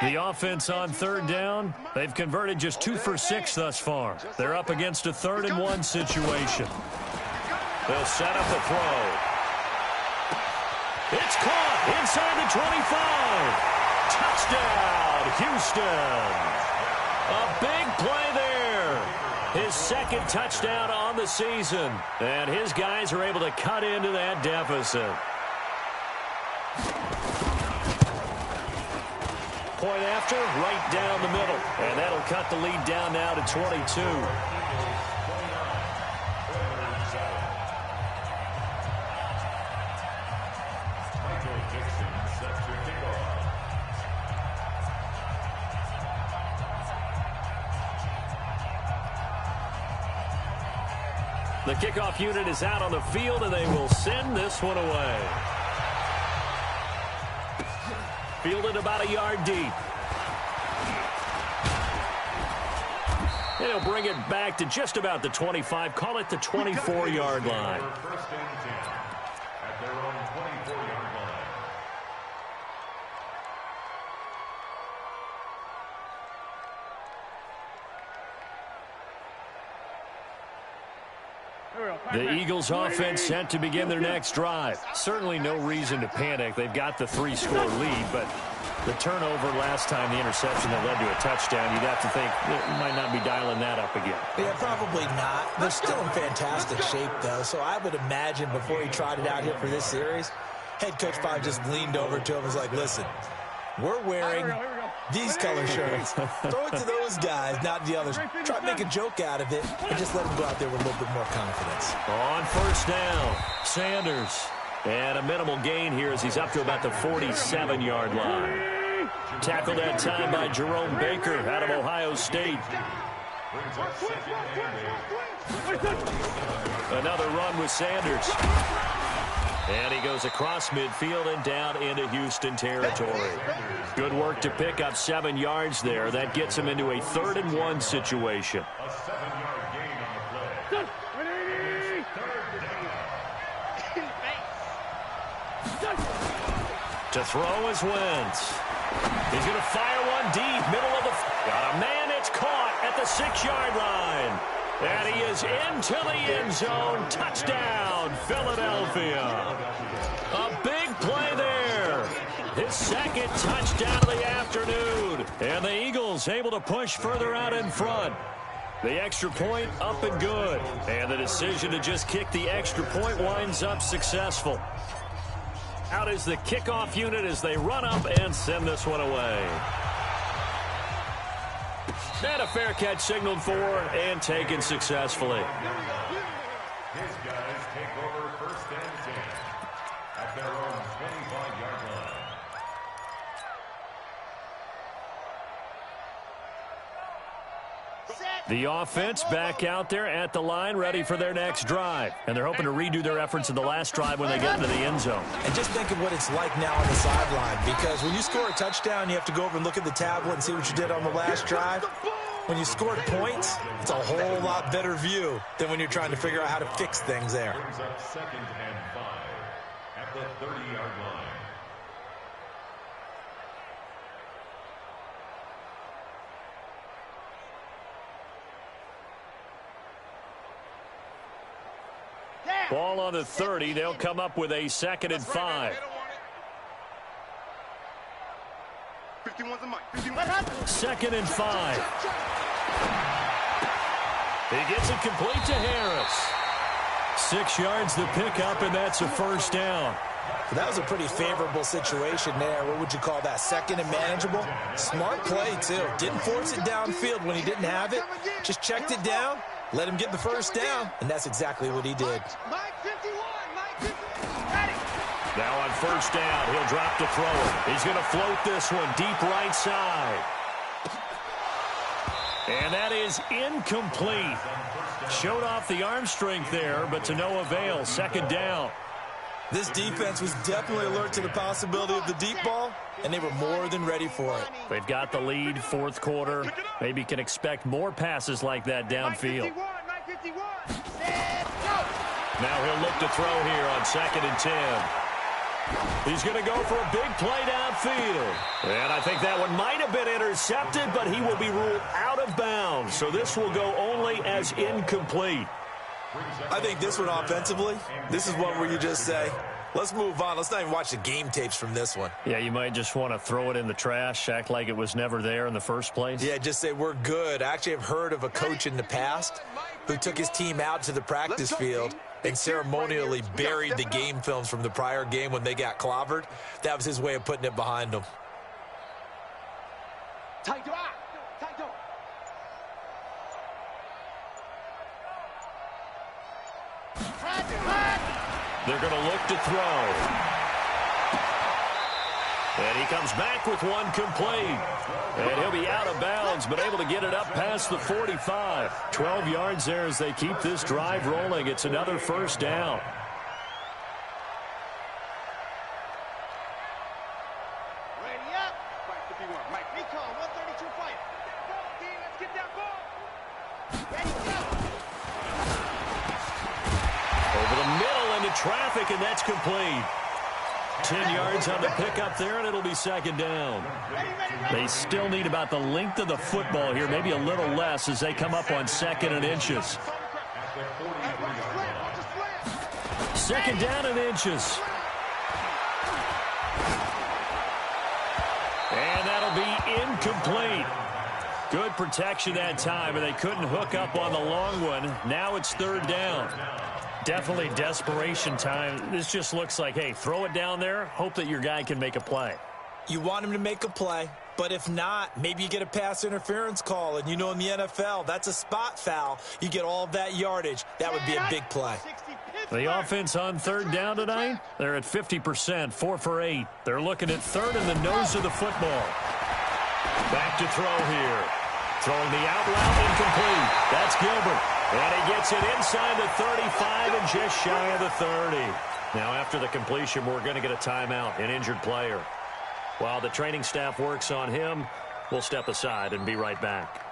The offense on 3rd down, they've converted just 2 for 6 thus far. They're up against a 3rd and 1 situation. They'll set up a throw. It's caught inside the 25. Touchdown, Houston. A big play there. His 2nd touchdown on the season. And his guys are able to cut into that deficit. Point after, right down the middle. And that'll cut the lead down now to 22. The kickoff unit is out on the field, and they will send this one away. Fielded about a yard deep. And he'll bring it back to just about the 25. Call it the 24-yard line. First and 10 at their own 24-yard line. The Eagles offense set to begin their next drive. Certainly no reason to panic. They've got the 3-score lead, but the turnover last time, the interception that led to a touchdown, you'd have to think they might not be dialing that up again. Yeah, probably not. They're still in fantastic shape, though, so I would imagine before he trotted out here for this series, head coach probably just leaned over to him and was like, listen, we're wearing these color shirts. Throw it to those guys, not the others. Try to make a joke out of it and just let them go out there with a little bit more confidence. On 1st down, Sanders. And a minimal gain here as he's up to about the 47-yard line. Tackled that time by Jerome Baker out of Ohio State. Another run with Sanders. And he goes across midfield and down into Houston territory. Good work to pick up 7 yards there. That gets him into a 3rd and 1 situation. A 7-yard gain on the play. To throw is Wentz. He's going to fire one deep, middle of the... Got a man, it's caught at the 6-yard line. And he is into the end zone. Touchdown, Philadelphia. A big play there. His 2nd touchdown of the afternoon. And the Eagles able to push further out in front. The extra point up and good. And the decision to just kick the extra point winds up successful. Out is the kickoff unit as they run up and send this one away. And a fair catch signaled for and taken successfully. His guys take over 1st and 10 at their own 25-yard line. The offense back out there at the line, ready for their next drive. And they're hoping to redo their efforts in the last drive when they get into the end zone. And just think of what it's like now on the sideline, because when you score a touchdown, you have to go over and look at the tablet and see what you did on the last drive. When you scored points, it's a whole lot better view than when you're trying to figure out how to fix things there. Brings up 2nd and 5 at the 30-yard line. Ball on the 30. They'll come up with a 2nd and 5. 2nd and 5. He gets it complete to Harris. 6 yards the pickup, and that's a first down. That was a pretty favorable situation there. What would you call that? 2nd and manageable? Smart play, too. Didn't force it downfield when he didn't have it. Just checked it down, let him get the first down, and that's exactly what he did. Now on first down, he'll drop to throw it. He's going to float this one deep right side. And that is incomplete. Showed off the arm strength there, but to no avail. 2nd down. This defense was definitely alert to the possibility of the deep ball, and they were more than ready for it. They've got the lead, 4th quarter. Maybe can expect more passes like that downfield. Now he'll look to throw here on 2nd and 10. He's going to go for a big play downfield. And I think that one might have been intercepted, but he will be ruled out of bounds. So this will go only as incomplete. I think this one offensively, this is one where you just say, let's move on. Let's not even watch the game tapes from this one. Yeah, you might just want to throw it in the trash, act like it was never there in the first place. Yeah, just say we're good. I actually have heard of a coach in the past who took his team out to the practice field and ceremonially buried the game films from the prior game when they got clobbered. That was his way of putting it behind them. They're going to look to throw. And he comes back with one complete. And he'll be out of bounds, but able to get it up past the 45. 12 yards there as they keep this drive rolling. It's another first down. Ready up. 51. Mike. Recall. 132 fight. Ball, team. Let's get that ball. Ready, go. Over the middle into traffic, and that's complete. 10 yards on the pickup there, and it'll be 2nd down. They still need about the length of the football here, maybe a little less as they come up on 2nd and inches. 2nd down and inches. And that'll be incomplete. Good protection that time, and they couldn't hook up on the long one. Now it's 3rd down. Definitely desperation time. This just looks like, hey, throw it down there, hope that your guy can make a play. You want him to make a play, but if not, maybe you get a pass interference call, and you know in the NFL, that's a spot foul. You get all of that yardage. That would be a big play. The offense on 3rd down tonight, they're at 50%, 4 for 8. They're looking at 3rd in the nose of the football. Back to throw here. Throwing the out route incomplete. That's Gilbert. And he gets it inside the 35 and just shy of the 30. Now after the completion, we're going to get a timeout, an injured player. While the training staff works on him, we'll step aside and be right back.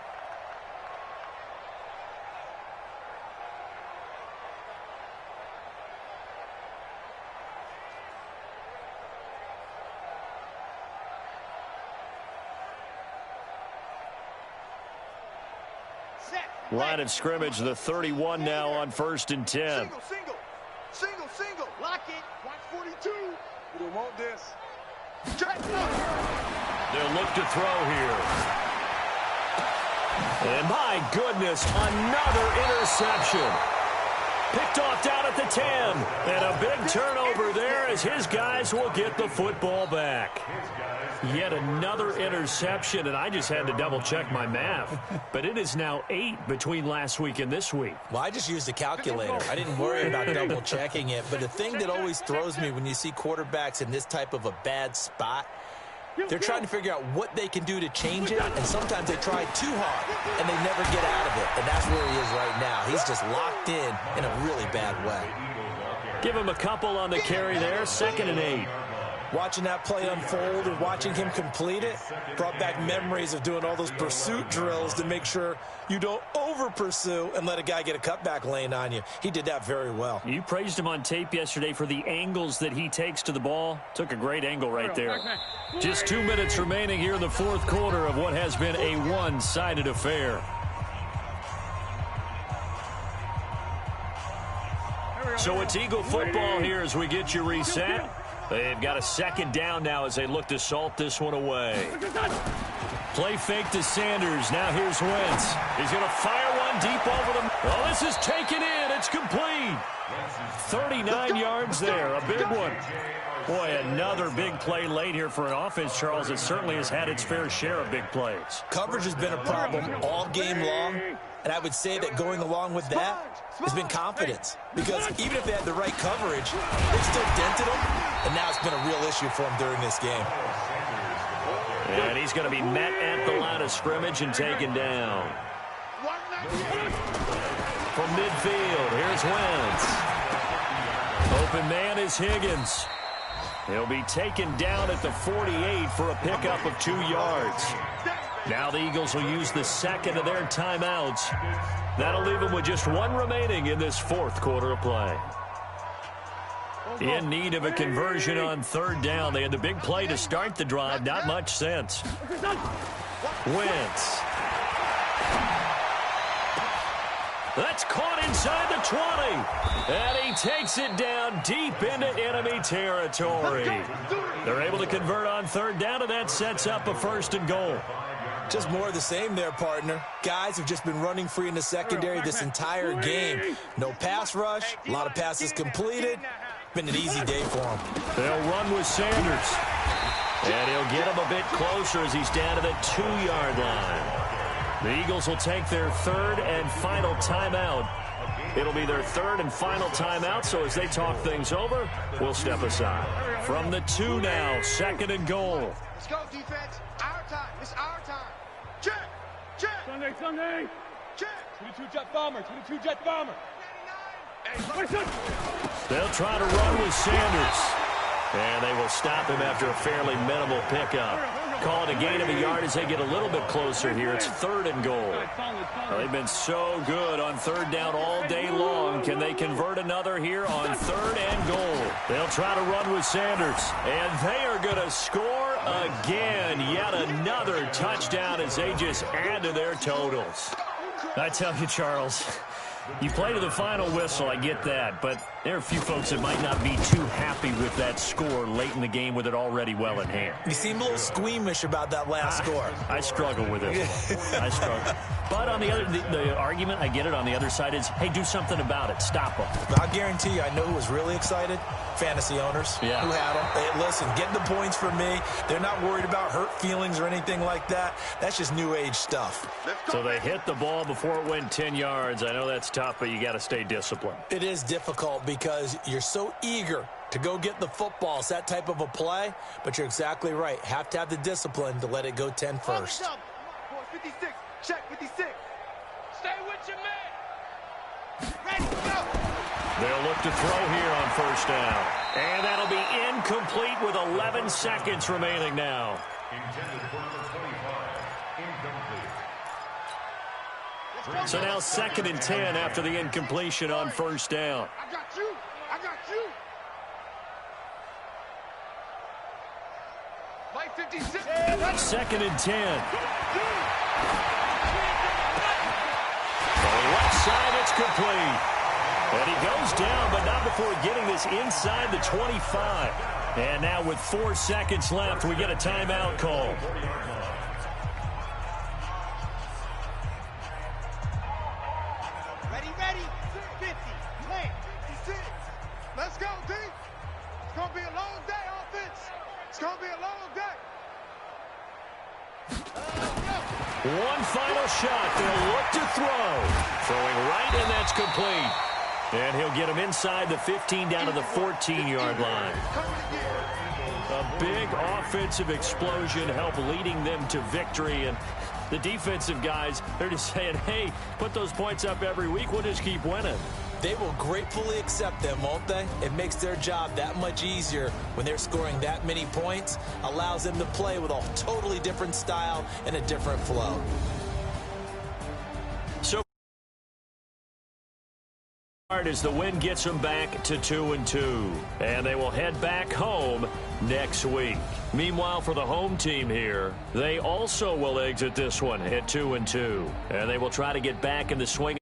Line of scrimmage, the 31 now on 1st and 10. Single. Lock it. Watch 42. We don't want this. They'll look to throw here. And my goodness, another interception. Picked off down at the 10. And a big turnover there as his guys will get the football back. Yet another interception, and I just had to double-check my math. But it is now 8 between last week and this week. Well, I just used a calculator. I didn't worry about double-checking it. But the thing that always throws me when you see quarterbacks in this type of a bad spot, they're trying to figure out what they can do to change it, and sometimes they try too hard, and they never get out of it. And that's where he is right now. He's just locked in a really bad way. Give him a couple on the carry there, 2nd and 8. Watching that play unfold and watching him complete it brought back memories of doing all those pursuit drills to make sure you don't over-pursue and let a guy get a cutback lane on you. He did that very well. You praised him on tape yesterday for the angles that he takes to the ball. Took a great angle right there. Just 2 minutes remaining here in the 4th quarter of what has been a one-sided affair. So it's Eagle football here as we get you reset. They've got a 2nd down now as they look to salt this one away. Play fake to Sanders. Now here's Wentz. He's going to fire one deep over them. Oh, this is taken in. It's complete. 39 yards there. A big one. Boy, another big play late here for an offense, Charles, that certainly has had its fair share of big plays. Coverage has been a problem all game long, and I would say that going along with that has been confidence. Because even if they had the right coverage, they still dented them, and now it's been a real issue for them during this game. And he's going to be met at the line of scrimmage and taken down. From midfield, here's Wentz. Open man is Higgins. He'll be taken down at the 48 for a pickup of 2 yards. Now the Eagles will use the second of their timeouts. That'll leave them with just one remaining in this fourth quarter of play. In need of a conversion on third down. They had the big play to start the drive. Not much sense. Wentz. That's caught inside the 20. And he takes it down deep into enemy territory. They're able to convert on third down, and that sets up a 1st and goal. Just more of the same there, partner. Guys have just been running free in the secondary this entire game. No pass rush, a lot of passes completed. Been an easy day for him. They'll run with Sanders. And he'll get him a bit closer as he's down to the 2-yard line. The Eagles will take their third and final timeout. It'll be their third and final timeout, so as they talk things over, we'll step aside. From the 2 now, 2nd and goal. Let's go, defense. Our time. It's our time. Check. Check. Sunday. Check. 22 jet bomber. 22 jet bomber. They'll try to run with Sanders. And they will stop him after a fairly minimal pickup. Call it a gain of a yard as they get a little bit closer here. It's 3rd and goal. Well, they've been so good on third down all day long. Can they convert another here on 3rd and goal? They'll try to run with Sanders. And they are going to score again. Yet another touchdown as they just add to their totals. I tell you, Charles, you play to the final whistle, I get that, but there are a few folks that might not be too happy with that score late in the game with it already well in hand. You seem a little squeamish about that last score. I struggle with it. I struggle. But on the other, the argument, I get it, on the other side is, hey, do something about it. Stop them. I guarantee you, I know who was really excited. Fantasy owners who had them. Hey, listen, get the points for me. They're not worried about hurt feelings or anything like that. That's just new age stuff. So they hit the ball before it went 10 yards. I know that's tough, but you got to stay disciplined. It is difficult because you're so eager to go get the football. It's that type of a play, but you're exactly right. Have to have the discipline to let it go 10 first. 56. Check 56. Stay with your man. Ready, go. They'll look to throw here on 1st down. And that'll be incomplete with 11 seconds remaining now. Intended for number 25. Incomplete. So now 2nd and 10 after the incompletion on 1st down. I got you. I got you. Mike 56. 2nd and 10. On the left side, it's complete. And he goes down, but not before getting this inside the 25. And now with 4 seconds left, we get a timeout call. Ready. 50. 20. 56. Let's go, D. It's going to be a long day, offense. It's going to be a long day. One final shot. They'll look to throw. Throwing right, and that's complete. And he'll get him inside the 15 down to the 14-yard line. A big offensive explosion helped leading them to victory. And the defensive guys, they're just saying, hey, put those points up every week. We'll just keep winning. They will gratefully accept them, won't they? It makes their job that much easier when they're scoring that many points. Allows them to play with a totally different style and a different flow. So as the win gets them back to 2-2, and they will head back home next week. Meanwhile, for the home team here, they also will exit this one at 2-2, and they will try to get back in the swing